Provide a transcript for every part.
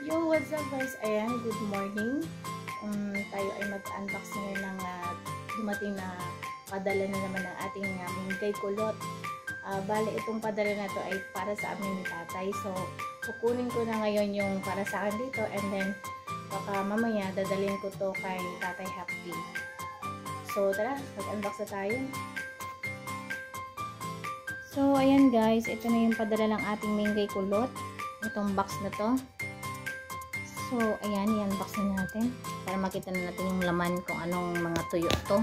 Yo, what's up guys? Ayan, good morning. Tayo ay mag-unbox ngayon ng dumating na padala na naman ng ating Mingay Kulot. Bale, itong padala na to ay para sa amin ni tatay. So, kukunin ko na ngayon yung para sa akin dito and then baka mamaya dadalhin ko to kay Tatay Happy. So, tara, mag-unbox na tayo. So, ayan guys, ito na yung padala ng ating Mingay Kulot. Itong box na to. So, ayan, i-unbox na natin para makita na natin yung laman kung anong mga tuyo to.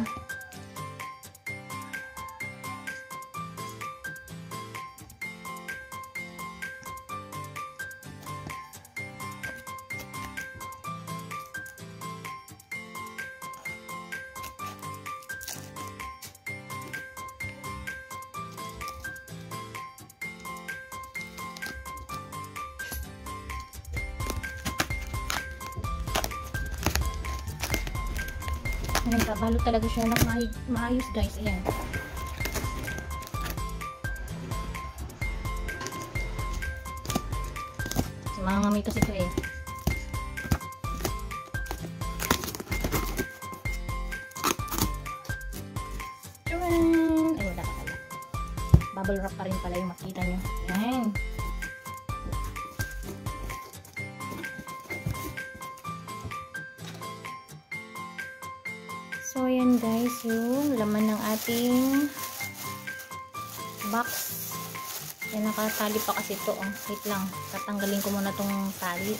Nagkabalo talaga siya ng maayos guys. Ayan. So, mga ngamitos ito eh. Tcharan! Ay, wala ka pala. Bubble wrap pa rin pala yung makita nyo. Ayan. So, ayan guys, yung laman ng ating box. Yan, nakatali pa kasi ito. Oh. Wait lang, tatanggalin ko muna tong tali.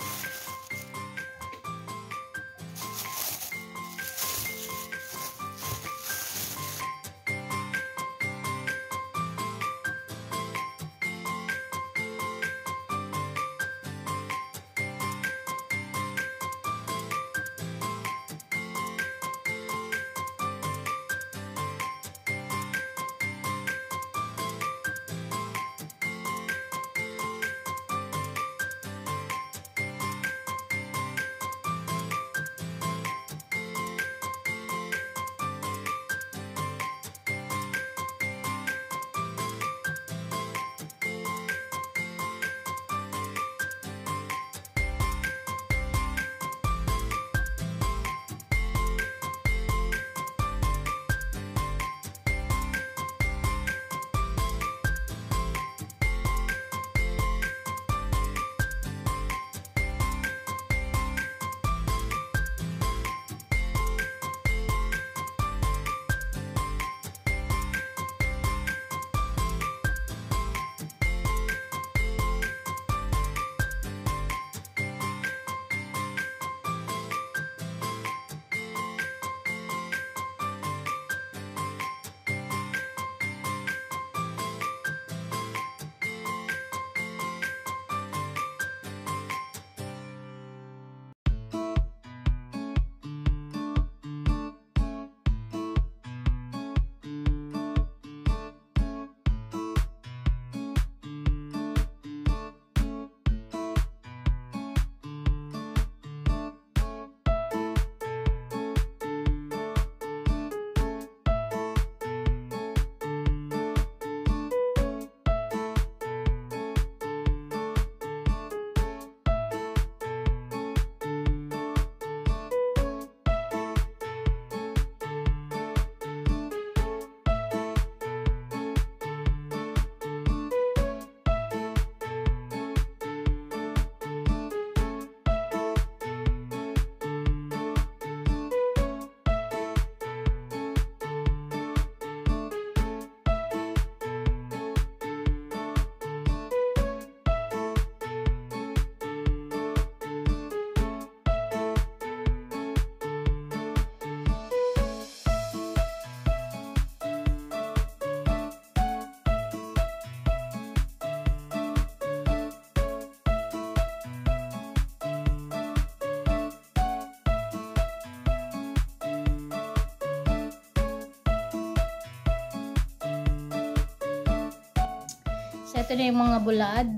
So, ito na yung mga bulad.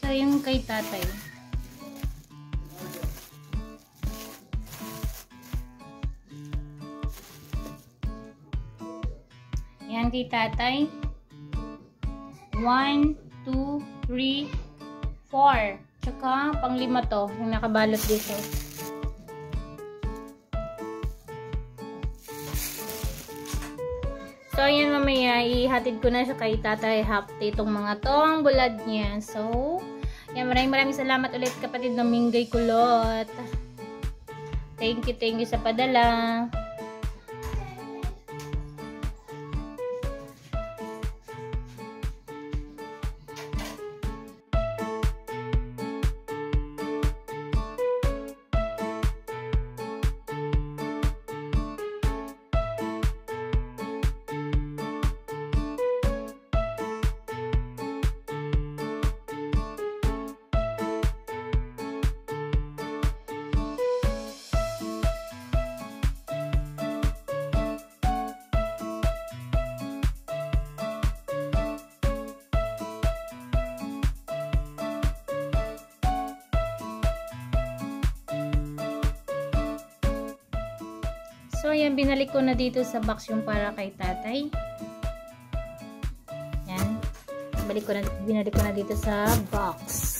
So, yung kay tatay. Yan kay tatay. 1, 2, 3, 4. Tsaka pang-5 to, yung nakabalot dito. So, ayan mamaya, ihatid ko na siya kay tatay Hapti itong mga to, ang bulad niya. So, yan, maraming salamat ulit kapatid ng Minggay Kulot. Thank you sa padala. So, ayan, binalik ko na dito sa box yung para kay tatay. Yan. Binalik ko na dito sa box.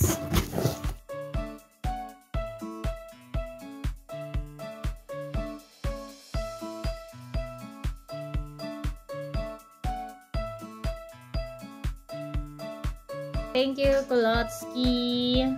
Thank you, Kulotsky.